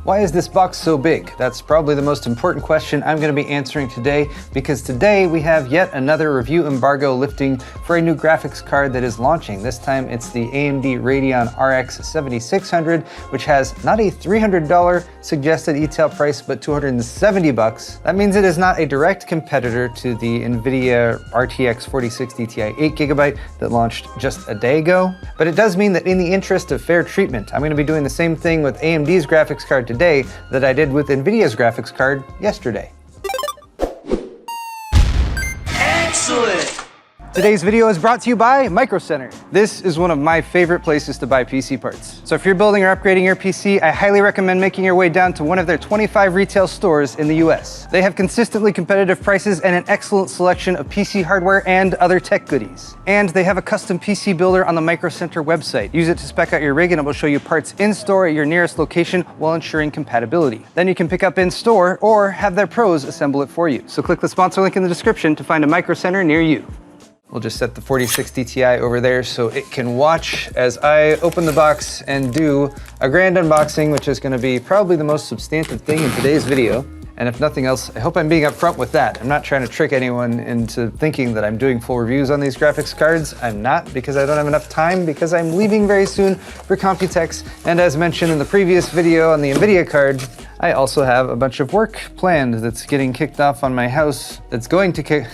Why is this box so big? That's probably the most important question I'm going to be answering today, because today we have yet another review embargo lifting for a new graphics card that is launching. This time it's the AMD Radeon RX 7600, which has not a $300 suggested retail price, but $270. That means it is not a direct competitor to the NVIDIA RTX 4060 Ti 8GB that launched just a day ago. But it does mean that in the interest of fair treatment, I'm going to be doing the same thing with AMD's graphics card today that I did with NVIDIA's graphics card yesterday. Excellent! Today's video is brought to you by Micro Center. This is one of my favorite places to buy PC parts. So if you're building or upgrading your PC, I highly recommend making your way down to one of their 25 retail stores in the US. They have consistently competitive prices and an excellent selection of PC hardware and other tech goodies. And they have a custom PC builder on the Micro Center website. Use it to spec out your rig and it will show you parts in store at your nearest location while ensuring compatibility. Then you can pick up in store or have their pros assemble it for you. So click the sponsor link in the description to find a Micro Center near you. We'll just set the 4060 Ti over there so it can watch as I open the box and do a grand unboxing, which is going to be probably the most substantive thing in today's video. And if nothing else, I hope I'm being upfront with that. I'm not trying to trick anyone into thinking that I'm doing full reviews on these graphics cards. I'm not, because I don't have enough time, because I'm leaving very soon for Computex. And as mentioned in the previous video on the NVIDIA card, I also have a bunch of work planned that's getting kicked off on my house that's going to kick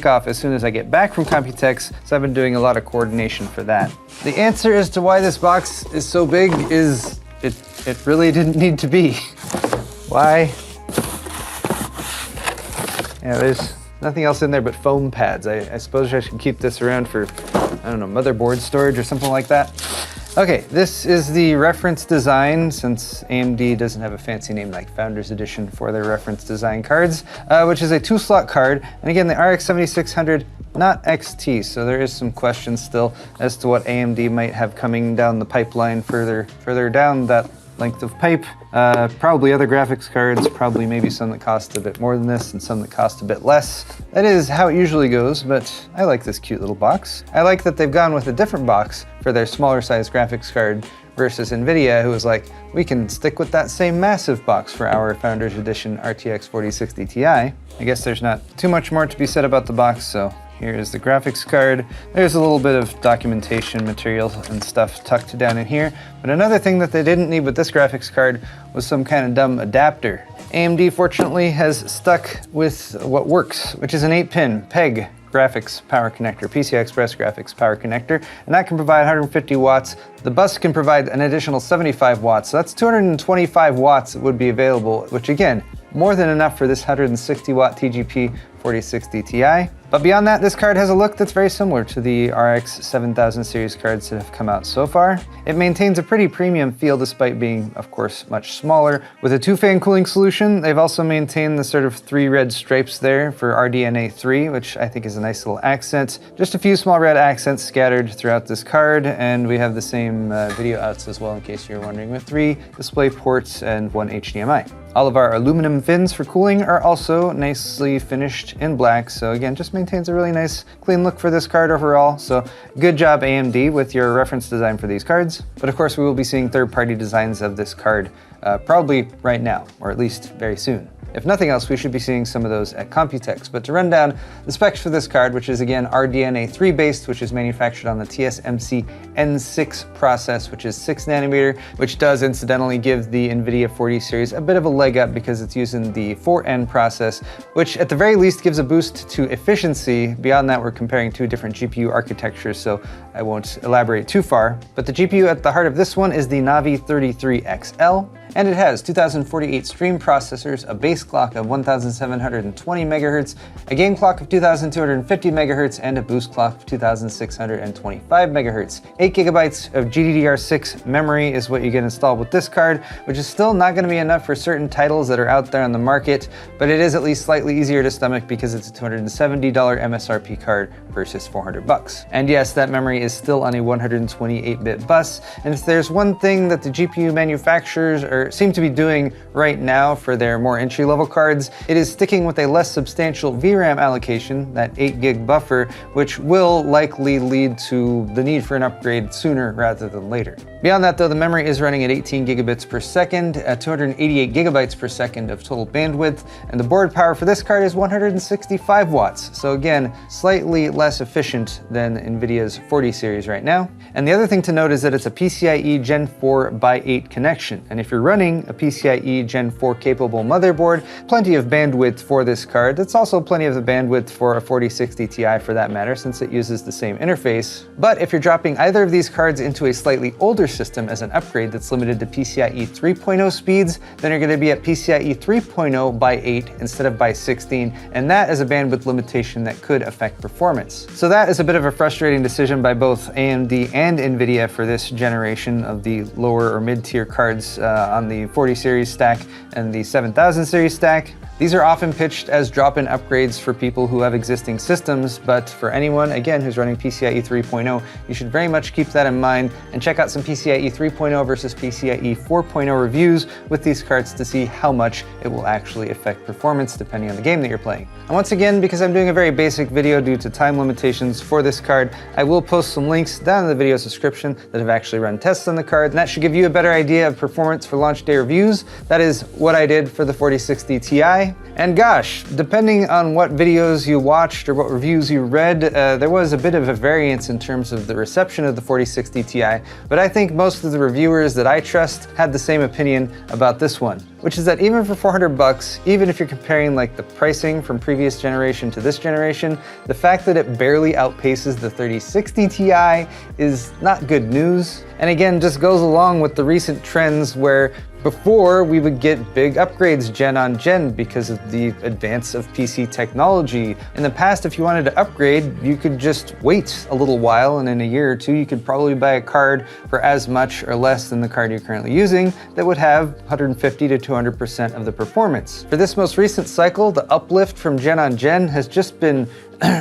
off as soon as I get back from Computex, so I've been doing a lot of coordination for that. The answer as to why this box is so big is it really didn't need to be. Why? Yeah, there's nothing else in there but foam pads. I suppose I should keep this around for, I don't know, motherboard storage or something like that. Okay, this is the reference design, since AMD doesn't have a fancy name like Founders Edition for their reference design cards, which is a 2-slot card. And again, the RX 7600, not XT, so there is some questions still as to what AMD might have coming down the pipeline further down that length of pipe. Probably other graphics cards, probably maybe some that cost a bit more than this and some that cost a bit less. That is how it usually goes, but I like this cute little box. I like that they've gone with a different box for their smaller size graphics card versus NVIDIA, who was like, we can stick with that same massive box for our Founders Edition RTX 4060 Ti. I guess there's not too much more to be said about the box, so here is the graphics card. There's a little bit of documentation material and stuff tucked down in here. But another thing that they didn't need with this graphics card was some kind of dumb adapter. AMD fortunately has stuck with what works, which is an 8-pin PEG graphics power connector, PCI Express graphics power connector, and that can provide 150 watts. The bus can provide an additional 75 watts, so that's 225 watts that would be available, which again, more than enough for this 160 watt TGP 4060 Ti. But beyond that, this card has a look that's very similar to the RX 7000 series cards that have come out so far. It maintains a pretty premium feel despite being, of course, much smaller. With a 2-fan cooling solution, they've also maintained the sort of 3 red stripes there for RDNA 3, which I think is a nice little accent. Just a few small red accents scattered throughout this card, and we have the same video outs as well, in case you're wondering, with 3 display ports and 1 HDMI. All of our aluminum fins for cooling are also nicely finished in black, so again, just maintains a really nice, clean look for this card overall. So good job, AMD, with your reference design for these cards. But of course, we will be seeing third-party designs of this card probably right now, or at least very soon. If nothing else, we should be seeing some of those at Computex. But to run down the specs for this card, which is again RDNA 3 based, which is manufactured on the TSMC N6 process, which is 6 nanometer, which does incidentally give the NVIDIA 40 series a bit of a leg up because it's using the 4N process, which at the very least gives a boost to efficiency. Beyond that, we're comparing 2 different GPU architectures, so I won't elaborate too far. But the GPU at the heart of this one is the Navi 33XL, and it has 2048 stream processors, a base clock of 1720 MHz, a game clock of 2250 MHz, and a boost clock of 2625 MHz. 8 GB of GDDR6 memory is what you get installed with this card, which is still not going to be enough for certain titles that are out there on the market, but it is at least slightly easier to stomach because it's a $270 MSRP card versus $400. And yes, that memory is still on a 128-bit bus, and if there's one thing that the GPU manufacturers are seem to be doing right now for their more entry-level cards, it is sticking with a less substantial VRAM allocation, that 8 gig buffer, which will likely lead to the need for an upgrade sooner rather than later. Beyond that though, the memory is running at 18 gigabits per second, at 288 gigabytes per second of total bandwidth, and the board power for this card is 165 watts. So again, slightly less efficient than NVIDIA's 40 series right now. And the other thing to note is that it's a PCIe Gen 4 by 8 connection. And if you're running a PCIe Gen 4 capable motherboard, plenty of bandwidth for this card. That's also plenty of the bandwidth for a 4060 Ti for that matter, since it uses the same interface. But if you're dropping either of these cards into a slightly older system as an upgrade that's limited to PCIe 3.0 speeds, then you're going to be at PCIe 3.0 by 8 instead of by 16, and that is a bandwidth limitation that could affect performance. So that is a bit of a frustrating decision by both AMD and NVIDIA for this generation of the lower or mid-tier cards on the 40 series stack and the 7000 series stack. These are often pitched as drop-in upgrades for people who have existing systems, but for anyone, again, who's running PCIe 3.0, you should very much keep that in mind and check out some PCIe 3.0 versus PCIe 4.0 reviews with these cards to see how much it will actually affect performance depending on the game that you're playing. And once again, because I'm doing a very basic video due to time limitations for this card, I will post some links down in the video's description that have actually run tests on the card, and that should give you a better idea of performance for launch day reviews. That is what I did for the 4060 Ti. And gosh, depending on what videos you watched or what reviews you read, there was a bit of a variance in terms of the reception of the 4060 Ti, but I think most of the reviewers that I trust had the same opinion about this one, which is that even for 400 bucks, even if you're comparing like the pricing from previous generation to this generation, the fact that it barely outpaces the 3060 Ti is not good news. And again, just goes along with the recent trends where before we would get big upgrades gen on gen because of the advance of PC technology. In the past, if you wanted to upgrade, you could just wait a little while, and in a year or two, you could probably buy a card for as much or less than the card you're currently using that would have 150 to 200% of the performance. For this most recent cycle, the uplift from gen on gen has just been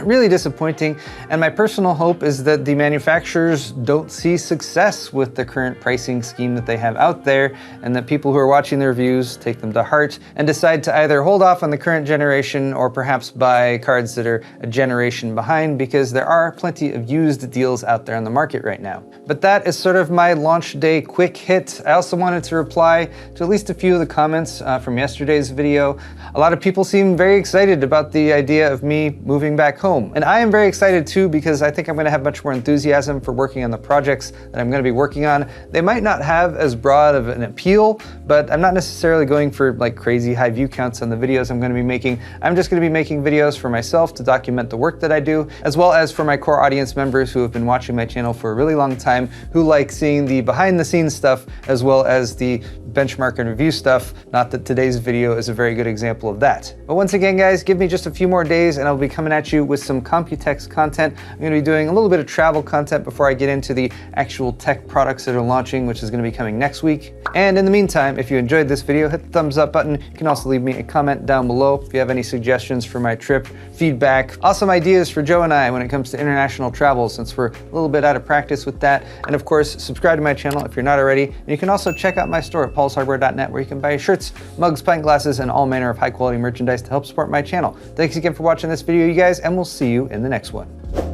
really disappointing, and my personal hope is that the manufacturers don't see success with the current pricing scheme that they have out there, and that people who are watching the reviews take them to heart and decide to either hold off on the current generation or perhaps buy cards that are a generation behind, because there are plenty of used deals out there on the market right now. But that is sort of my launch day quick hit. I also wanted to reply to at least a few of the comments from yesterday's video. A lot of people seem very excited about the idea of me moving back home. And I am very excited too, because I think I'm going to have much more enthusiasm for working on the projects that I'm going to be working on. They might not have as broad of an appeal, but I'm not necessarily going for like crazy high view counts on the videos I'm going to be making. I'm just going to be making videos for myself to document the work that I do, as well as for my core audience members who have been watching my channel for a really long time, who like seeing the behind the scenes stuff as well as the benchmark and review stuff. Not that today's video is a very good example of that. But once again, guys, give me just a few more days and I'll be coming at you with some Computex content. I'm going to be doing a little bit of travel content before I get into the actual tech products that are launching, which is going to be coming next week. And in the meantime, if you enjoyed this video, hit the thumbs up button. You can also leave me a comment down below if you have any suggestions for my trip, feedback, awesome ideas for Joe and I when it comes to international travel, since we're a little bit out of practice with that. And of course, subscribe to my channel if you're not already. And you can also check out my store at paulshardware.net, where you can buy shirts, mugs, pint glasses, and all manner of high quality merchandise to help support my channel. Thanks again for watching this video, you guys, and we'll see you in the next one.